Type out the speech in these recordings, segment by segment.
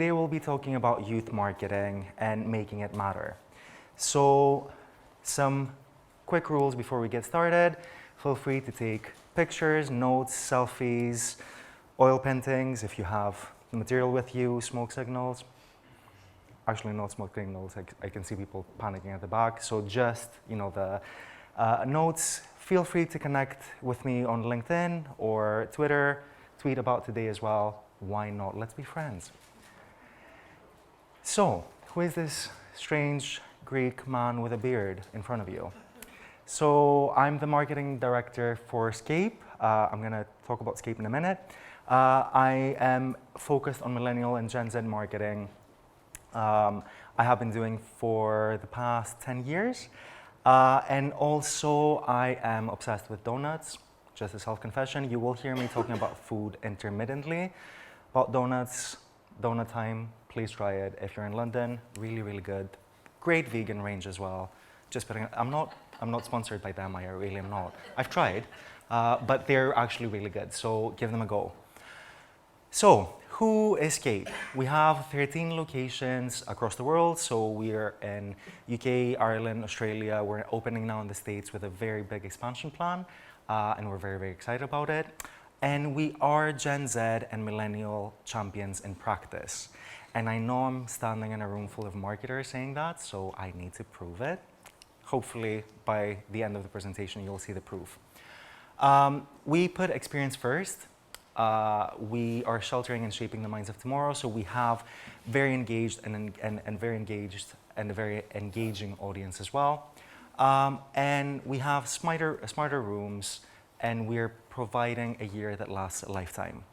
today we'll be talking about youth marketing and making it matter. So some quick rules before we get started. Feel free to take pictures, notes, selfies, oil paintings if you have the material with you, smoke signals. Actually, not smoke signals. I can see people panicking at the back. So just, the notes. Feel free to connect with me on LinkedIn or Twitter. Tweet about today as well. Why not? Let's be friends. So, who is this strange Greek man with a beard in front of you? So, I'm the marketing director for Scape. I'm going to talk about Scape in a minute. I am focused on Millennial and Gen Z marketing. I have been doing for the past 10 years. And also, I am obsessed with donuts. Just a self-confession. You will hear me talking about food intermittently. About donuts, donut time, please try it. If you're in London, really, really good. Great vegan range as well. Just putting it, I'm not sponsored by them, I really am not. I've tried, but they're actually really good, so give them a go. So, who is Scape? We have 13 locations across the world, so we're in UK, Ireland, Australia. We're opening now in the States with a very big expansion plan, and we're very, very excited about it. And we are Gen Z and Millennial champions in practice. And I know I'm standing in a room full of marketers saying that, so I need to prove it. Hopefully, by the end of the presentation, you'll see the proof. We put experience first. We are sheltering and shaping the minds of tomorrow, so we have very engaged and very engaged and a very engaging audience as well. And we have smarter rooms, and we're providing a year that lasts a lifetime.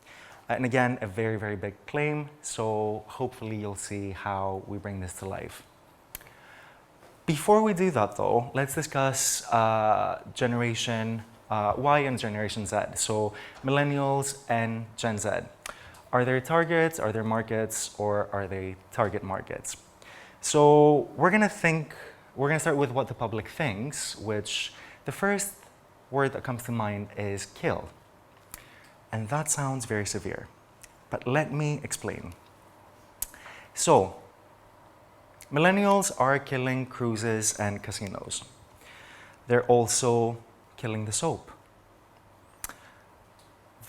And again, a very, very big claim, so hopefully you'll see how we bring this to life. Before we do that though, let's discuss Generation Y and Generation Z, so Millennials and Gen Z. Are there targets, are there markets, or are they target markets? So we're gonna start with what the public thinks, which the first word that comes to mind is kill. And that sounds very severe, but let me explain. So, millennials are killing cruises and casinos. They're also killing the soap.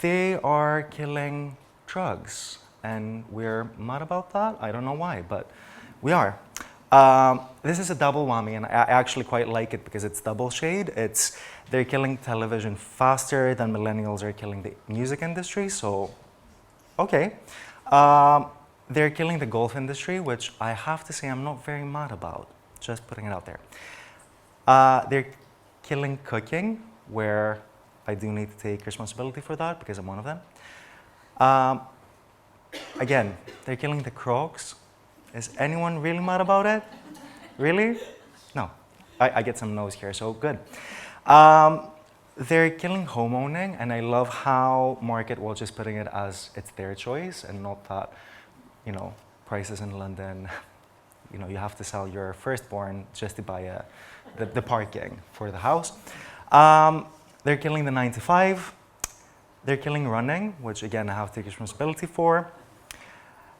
They are killing drugs, and we're mad about that. I don't know why, but we are. This is a double whammy, and I actually quite like it because it's double shade. They're killing television faster than millennials are killing the music industry, so okay. They're killing the golf industry, which I have to say I'm not very mad about, just putting it out there. They're killing cooking, where I do need to take responsibility for that because I'm one of them. Again, they're killing the Crocs. Is anyone really mad about it? Really? No. I get some no's here, so good. They're killing homeowning, and I love how Market Watch is putting it as it's their choice and not that, prices in London, you have to sell your firstborn just to buy the parking for the house. They're killing the 9 to 5. They're killing running, which again I have to take responsibility for.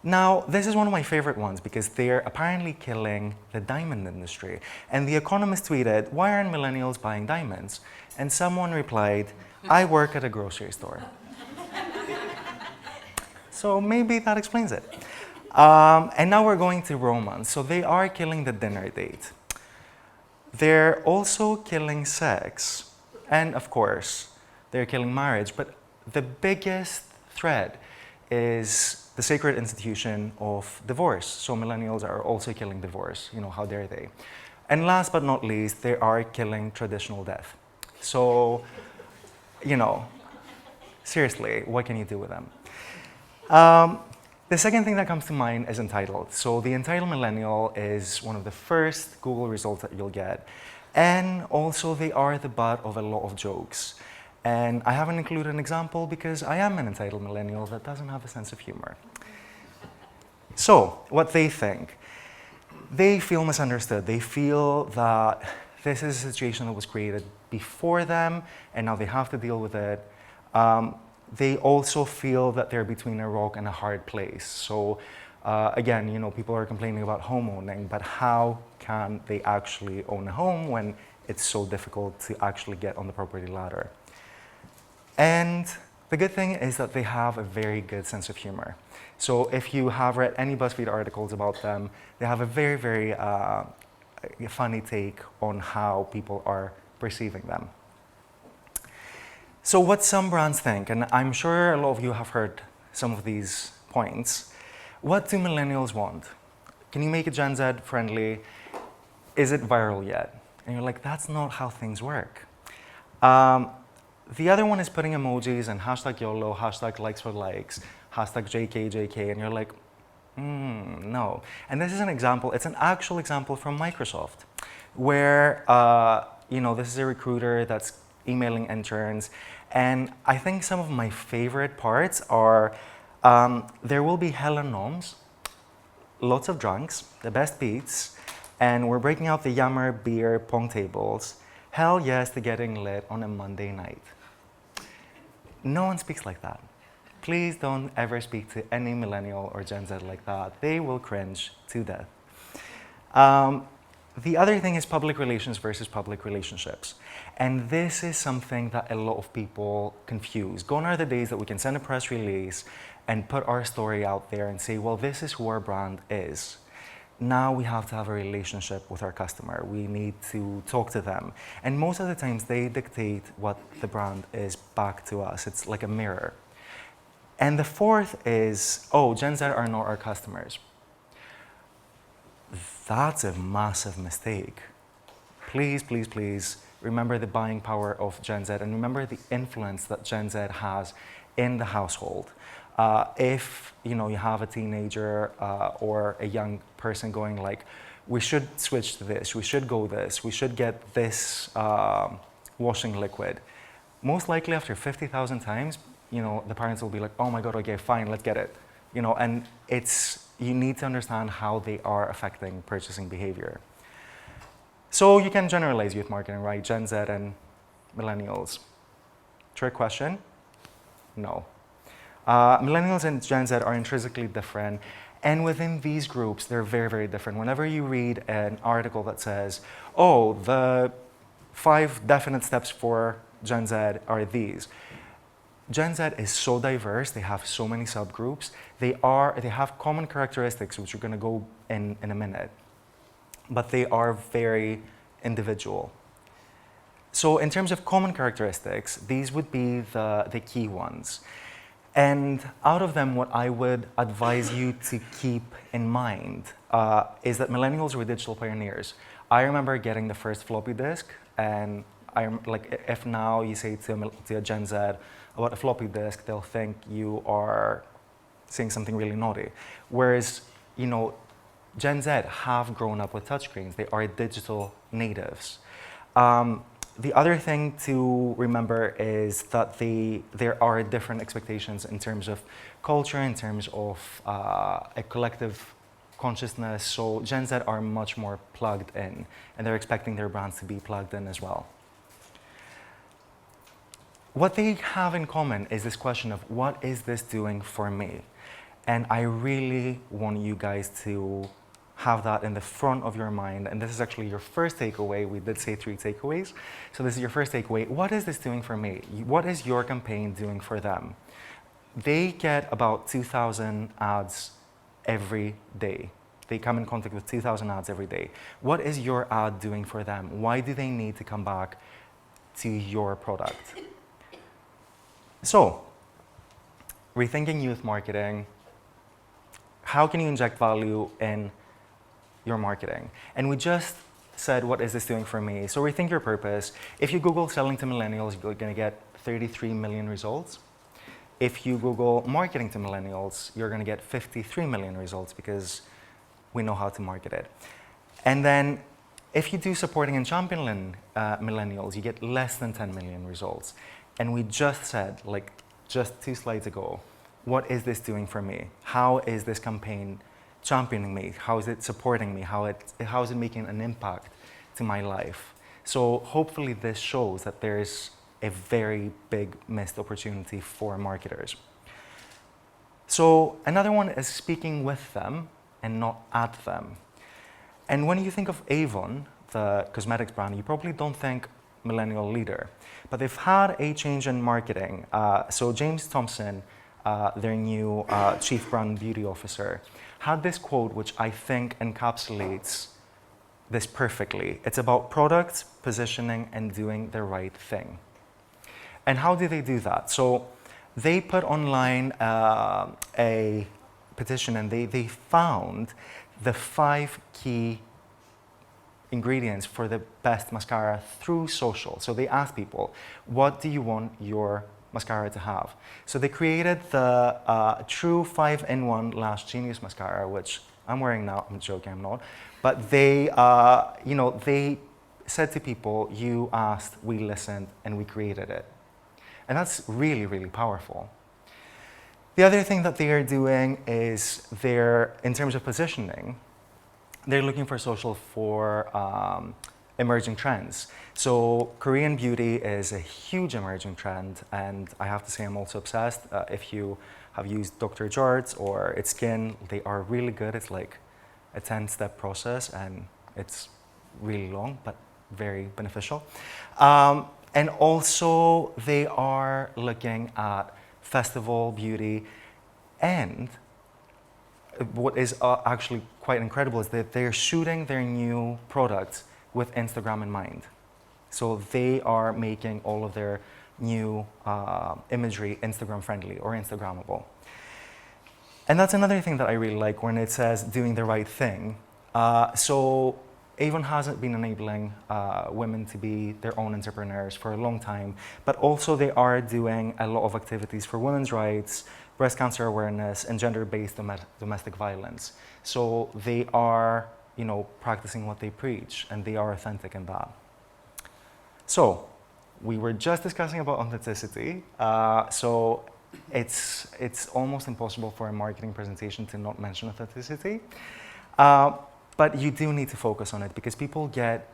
Now, this is one of my favorite ones because they're apparently killing the diamond industry. And The Economist tweeted, "Why aren't millennials buying diamonds?" And someone replied, "I work at a grocery store." So maybe that explains it. And now we're going to romance. So they are killing the dinner date. They're also killing sex. And of course, they're killing marriage. But the biggest threat is the sacred institution of divorce. So millennials are also killing divorce. How dare they? And last but not least, they are killing traditional death. So, seriously, what can you do with them? The second thing that comes to mind is entitled. So the entitled millennial is one of the first Google results that you'll get. And also they are the butt of a lot of jokes. And I haven't included an example because I am an entitled millennial that doesn't have a sense of humor. So, what they think. They feel misunderstood. They feel that this is a situation that was created before them and now they have to deal with it. They also feel that they're between a rock and a hard place. So Again, people are complaining about home owning, but how can they actually own a home when it's so difficult to actually get on the property ladder? And the good thing is that they have a very good sense of humor. So if you have read any BuzzFeed articles about them, they have a very, very funny take on how people are perceiving them. So what some brands think, and I'm sure a lot of you have heard some of these points. What do millennials want? Can you make it Gen Z friendly? Is it viral yet? And you're like, that's not how things work. The other one is putting emojis and hashtag YOLO, hashtag likes for likes, hashtag JK, and you're like, no. And this is an example, it's an actual example from Microsoft, where this is a recruiter that's emailing interns, and I think some of my favorite parts are, there will be hella noms, lots of drunks, the best beats, and we're breaking out the Yammer beer pong tables. Hell yes to getting lit on a Monday night. No one speaks like that. Please don't ever speak to any millennial or Gen Z like that. They will cringe to death. The other thing is public relations versus public relationships. And this is something that a lot of people confuse. Gone are the days that we can send a press release and put our story out there and say, well, this is who our brand is. Now we have to have a relationship with our customer. We need to talk to them. And most of the times they dictate what the brand is back to us. It's like a mirror. And the fourth is, Gen Z are not our customers. That's a massive mistake. Please, please, please remember the buying power of Gen Z and remember the influence that Gen Z has in the household. If you have a teenager or a young person going like, we should switch to this, we should go this, we should get this washing liquid. Most likely after 50,000 times, the parents will be like, oh my God, okay, fine, let's get it. And you need to understand how they are affecting purchasing behavior. So you can generalize youth marketing, right? Gen Z and millennials. Trick question? No. Millennials and Gen Z are intrinsically different. And within these groups, they're very, very different. Whenever you read an article that says, the 5 definite steps for Gen Z are these. Gen Z is so diverse, they have so many subgroups. They have common characteristics, which we're going to go in a minute. But they are very individual. So in terms of common characteristics, these would be the key ones. And out of them, what I would advise you to keep in mind is that millennials were digital pioneers. I remember getting the first floppy disk, and I'm like, if now you say to a Gen Z about a floppy disk, they'll think you are saying something really naughty. Whereas, Gen Z have grown up with touchscreens. They are digital natives. The other thing to remember is that there are different expectations in terms of culture, in terms of a collective consciousness. So Gen Z are much more plugged in, and they're expecting their brands to be plugged in as well. What they have in common is this question of, what is this doing for me? And I really want you guys to have that in the front of your mind. And this is actually your first takeaway. We did say 3 takeaways. So this is your first takeaway. What is this doing for me? What is your campaign doing for them? They get about 2,000 ads every day. They come in contact with 2,000 ads every day. What is your ad doing for them? Why do they need to come back to your product? So, rethinking youth marketing. How can you inject value in your marketing? And we just said, what is this doing for me? So rethink your purpose. If you Google selling to millennials, you're going to get 33 million results. If you Google marketing to millennials, you're going to get 53 million results because we know how to market it. And then if you do supporting and championing millennials, you get less than 10 million results. And we just said, like just 2 slides ago, what is this doing for me? How is this campaign championing me? How is it supporting me? How is it making an impact to my life? So hopefully this shows that there's a very big missed opportunity for marketers. So another one is speaking with them and not at them. And when you think of Avon, the cosmetics brand, you probably don't think millennial leader. But they've had a change in marketing. So James Thompson, their new chief brand beauty officer, had this quote which I think encapsulates this perfectly. It's about products, positioning, and doing the right thing. And how do they do that? So they put online a petition, and they found the 5 key ingredients for the best mascara through social. So they asked people, what do you want your mascara to have? So they created the true 5-in-1 Lash Genius mascara, which I'm wearing now. I'm joking, I'm not. But they, they said to people, you asked, we listened, and we created it. And that's really, really powerful. The other thing that they are doing is in terms of positioning, they're looking for social for emerging trends. So Korean beauty is a huge emerging trend, and I have to say I'm also obsessed. If you have used Dr. Jart or It's Skin, they are really good. It's like a 10-step process, and it's really long, but very beneficial. And also, they are looking at festival beauty, and what is actually quite incredible is that they're shooting their new products with Instagram in mind. So they are making all of their new imagery Instagram friendly or Instagrammable. And that's another thing that I really like when it says doing the right thing. So Avon hasn't been enabling women to be their own entrepreneurs for a long time, but also they are doing a lot of activities for women's rights, breast cancer awareness, and gender-based domestic violence. So they are, practicing what they preach, and they are authentic in that. So we were just discussing about authenticity. So it's almost impossible for a marketing presentation to not mention authenticity. But you do need to focus on it, because people get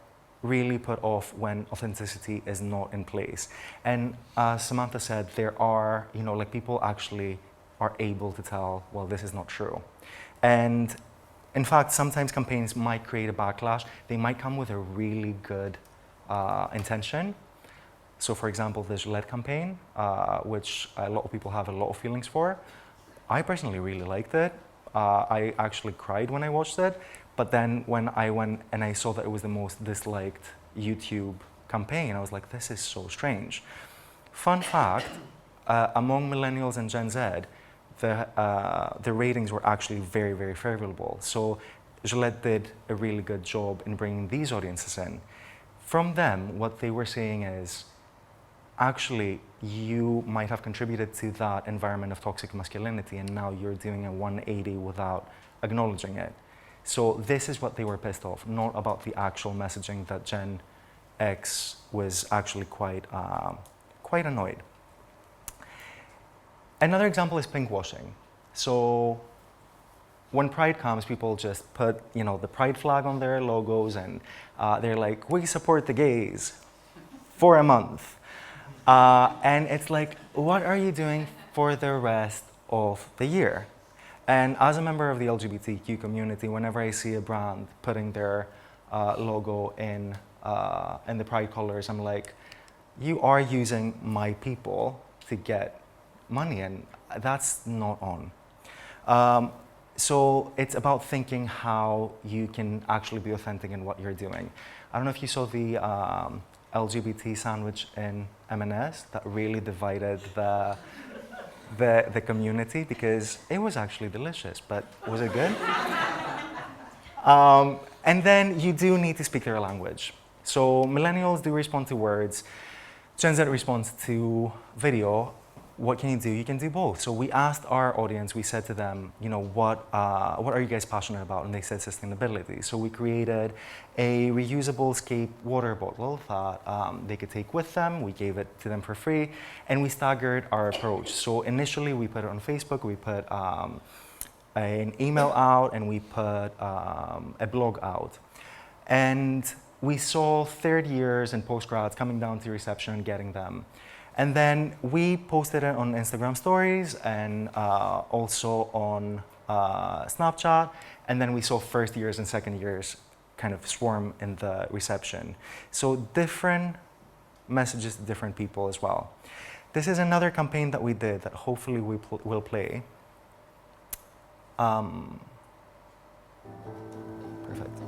really put off when authenticity is not in place. And Samantha said, there are, people actually are able to tell, well, this is not true. And in fact, sometimes campaigns might create a backlash. They might come with a really good intention. So for example, the Gillette campaign, which a lot of people have a lot of feelings for. I personally really liked it. I actually cried when I watched it. But then when I went and I saw that it was the most disliked YouTube campaign, I was like, this is so strange. Fun fact, among Millennials and Gen Z, the ratings were actually very, very favorable. So Gillette did a really good job in bringing these audiences in. From them, what they were saying is, actually, you might have contributed to that environment of toxic masculinity, and now you're doing a 180 without acknowledging it. So this is what they were pissed off, not about the actual messaging that Gen X was actually quite annoyed. Another example is pinkwashing. So when Pride comes, people just put, the Pride flag on their logos, and they're like, we support the gays for a month. And it's like, what are you doing for the rest of the year? And as a member of the LGBTQ community, whenever I see a brand putting their logo in the Pride colors, I'm like, you are using my people to get money, and that's not on. So it's about thinking how you can actually be authentic in what you're doing. I don't know if you saw the LGBT sandwich in M&S that really divided the community, because it was actually delicious, but was it good? And then you do need to speak their language. So millennials do respond to words, Gen Z responds to video. What can you do? You can do both. So we asked our audience, we said to them, what are you guys passionate about? And they said sustainability. So we created a reusable Scape water bottle that they could take with them. We gave it to them for free, and we staggered our approach. So initially we put it on Facebook, we put an email out, and we put a blog out. And we saw third years and postgrads coming down to reception and getting them. And then we posted it on Instagram stories and also on Snapchat. And then we saw first years and second years kind of swarm in the reception. So different messages to different people as well. This is another campaign that we did that hopefully we will play. Perfect.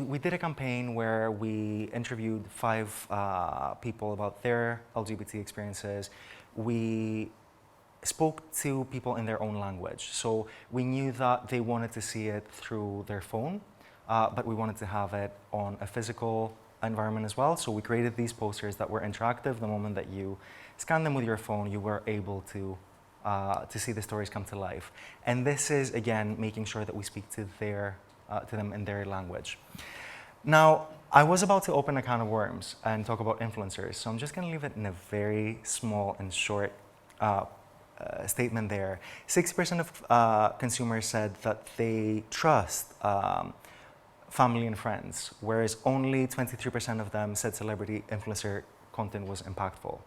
We did a campaign where we interviewed 5 people about their LGBT experiences. We spoke to people in their own language. So we knew that they wanted to see it through their phone, but we wanted to have it on a physical environment as well. So we created these posters that were interactive. The moment that you scanned them with your phone, you were able to see the stories come to life. And this is, again, making sure that we speak to them in their language. Now, I was about to open a can of worms and talk about influencers, so I'm just going to leave it in a very small and short statement there. 60% of consumers said that they trust family and friends, whereas only 23% of them said celebrity influencer content was impactful.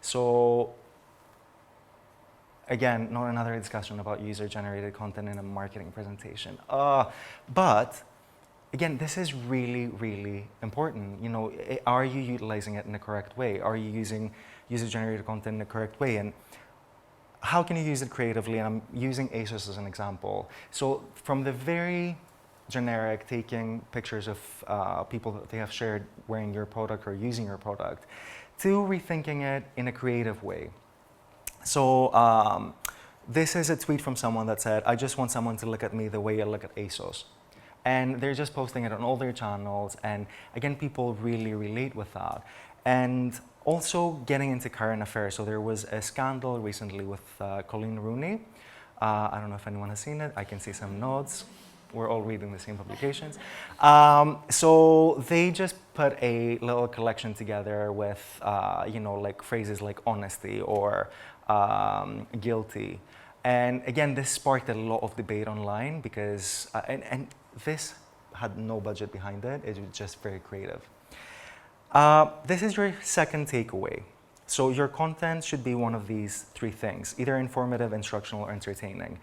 So, again, not another discussion about user-generated content in a marketing presentation. But again, this is really, really important. You know, are you utilizing it in the correct way? Are you using user-generated content in the correct way? And how can you use it creatively? And I'm using ASOS as an example. So from the very generic, taking pictures of people that they have shared wearing your product or using your product, to rethinking it in a creative way. So this is a tweet from someone that said, "I just want someone to look at me the way I look at ASOS." And they're just posting it on all their channels. And again, people really relate with that. And also getting into current affairs. So there was a scandal recently with Colleen Rooney. I don't know if anyone has seen it. I can see some nods. We're all reading the same publications. So they just put a little collection together with, you know, like phrases like honesty or guilty. And again, this sparked a lot of debate online because, and this had no budget behind it. It was just very creative. This is your second takeaway. So your content should be one of these 3 things, either informative, instructional, or entertaining.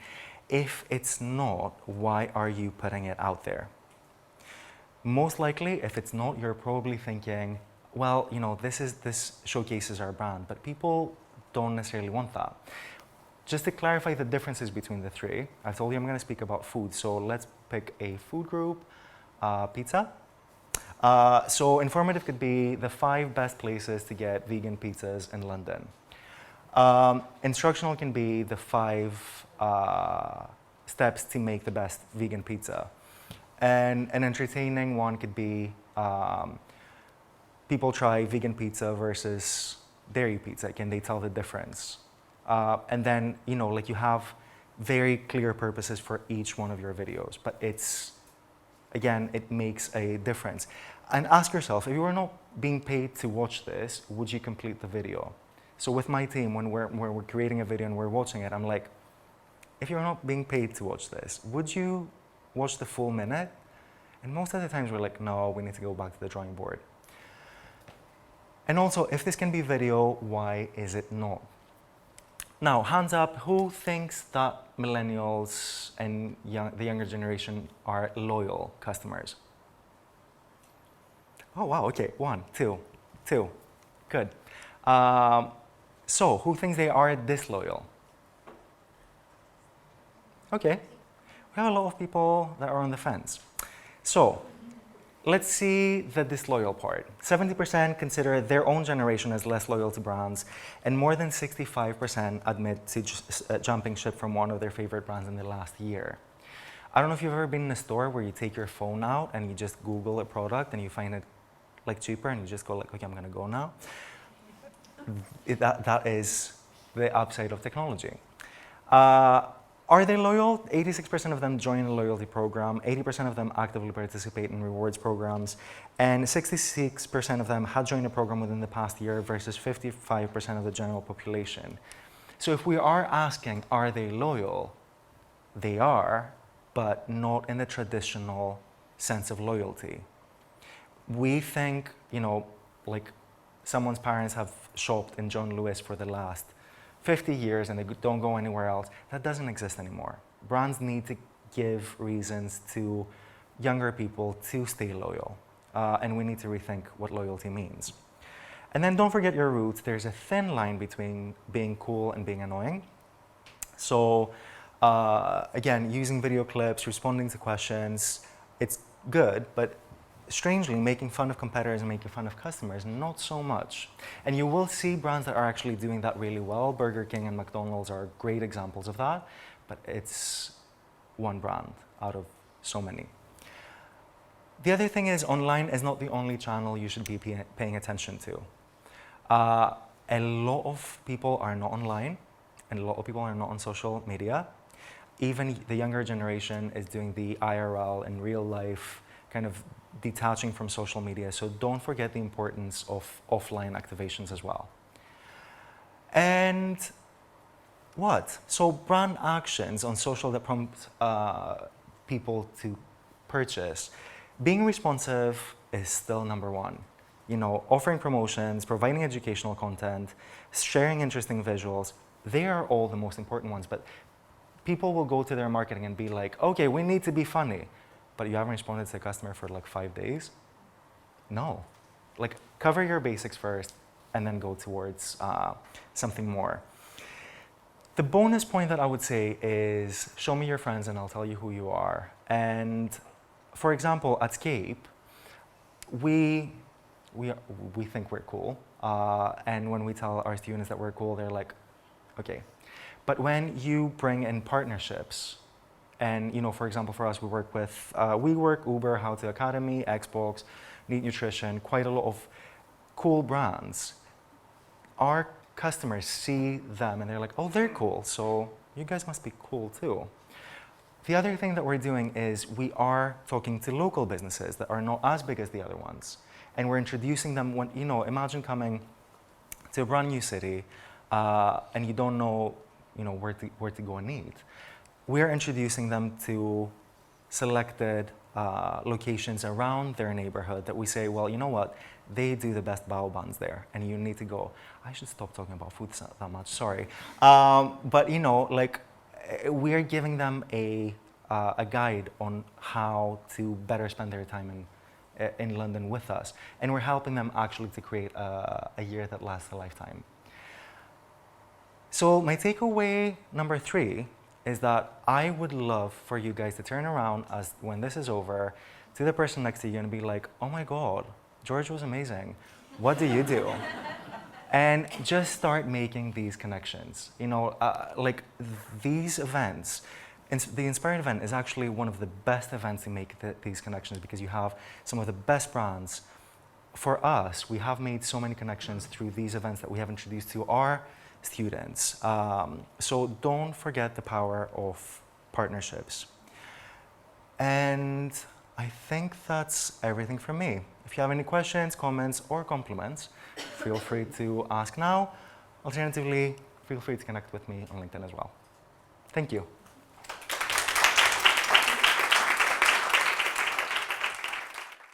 If it's not, why are you putting it out there? Most likely, if it's not, you're probably thinking, well, you know, this showcases our brand, but people don't necessarily want that. Just to clarify the differences between the 3, I told you I'm going to speak about food, so let's pick a food group, pizza. So informative could be the 5 best places to get vegan pizzas in London. Instructional can be the 5 steps to make the best vegan pizza. And an entertaining one could be people try vegan pizza versus dairy pizza. Can they tell the difference? And then, you know, like you have very clear purposes for each one of your videos, but it's, again, it makes a difference. And ask yourself, if you were not being paid to watch this, would you complete the video? So with my team, when we're creating a video and we're watching it, I'm like, if you're not being paid to watch this, would you watch the full minute? And most of the times we're like, no, we need to go back to the drawing board. And also, if this can be video, why is it not? Now, hands up, who thinks that millennials and the younger generation are loyal customers? Oh, wow, okay, 1, 2, good. So, who thinks they are disloyal? Okay, we have a lot of people that are on the fence. So, let's see the disloyal part. 70% consider their own generation as less loyal to brands, and more than 65% admit to jumping ship from one of their favorite brands in the last year. I don't know if you've ever been in a store where you take your phone out and you just Google a product and you find it like cheaper and you just go like, okay, I'm gonna go now. That is the upside of technology. Are they loyal? 86% of them join a loyalty program, 80% of them actively participate in rewards programs, and 66% of them had joined a program within the past year versus 55% of the general population. So if we are asking, are they loyal? They are, but not in the traditional sense of loyalty. We think, you know, like someone's parents have shopped in John Lewis for the last 50 years and they don't go anywhere else. That doesn't exist anymore. Brands need to give reasons to younger people to stay loyal. And we need to rethink what loyalty means. And then don't forget your roots. There's a thin line between being cool and being annoying. So again, using video clips, responding to questions, it's good, but strangely, making fun of competitors and making fun of customers, not so much. And you will see brands that are actually doing that really well. Burger King and McDonald's are great examples of that, but it's one brand out of so many. The other thing is online is not the only channel you should be paying attention to. A lot of people are not online, and a lot of people are not on social media. Even the younger generation is doing the IRL in real life, kind of detaching from social media. So don't forget the importance of offline activations as well. And what? So brand actions on social that prompt people to purchase. Being responsive is still number one. You know, offering promotions, providing educational content, sharing interesting visuals, they are all the most important ones. But people will go to their marketing and be like, okay, we need to be funny. But you haven't responded to the customer for like 5 days? No. Like, cover your basics first and then go towards something more. The bonus point that I would say is show me your friends and I'll tell you who you are. And for example, at Scape, we think we're cool. And when we tell our students that we're cool, they're like, okay. But when you bring in partnerships, and you know, for example, for us, we work with WeWork, Uber, How to Academy, Xbox, Neat Nutrition, quite a lot of cool brands. Our customers see them and they're like, oh, they're cool, so you guys must be cool too. The other thing that we're doing is we are talking to local businesses that are not as big as the other ones. And we're introducing them when, you know, imagine coming to a brand new city and you don't know, you know, where to go and eat. We're introducing them to selected locations around their neighborhood that we say, well, you know what, they do the best bao buns there, and you need to go. I should stop talking about food that much, sorry. But you know, like, we're giving them a guide on how to better spend their time in London with us, and we're helping them actually to create a year that lasts a lifetime. So my takeaway number 3 is that I would love for you guys to turn around when this is over to the person next to you and be like, oh my God, George was amazing. What do you do? And just start making these connections. You know, like these events, the Inspired event is actually one of the best events to make these connections because you have some of the best brands. For us, we have made so many connections through these events that we have introduced to our students. So don't forget the power of partnerships. And I think that's everything from me. If you have any questions, comments, or compliments, feel free to ask now. Alternatively, feel free to connect with me on LinkedIn as well. Thank you.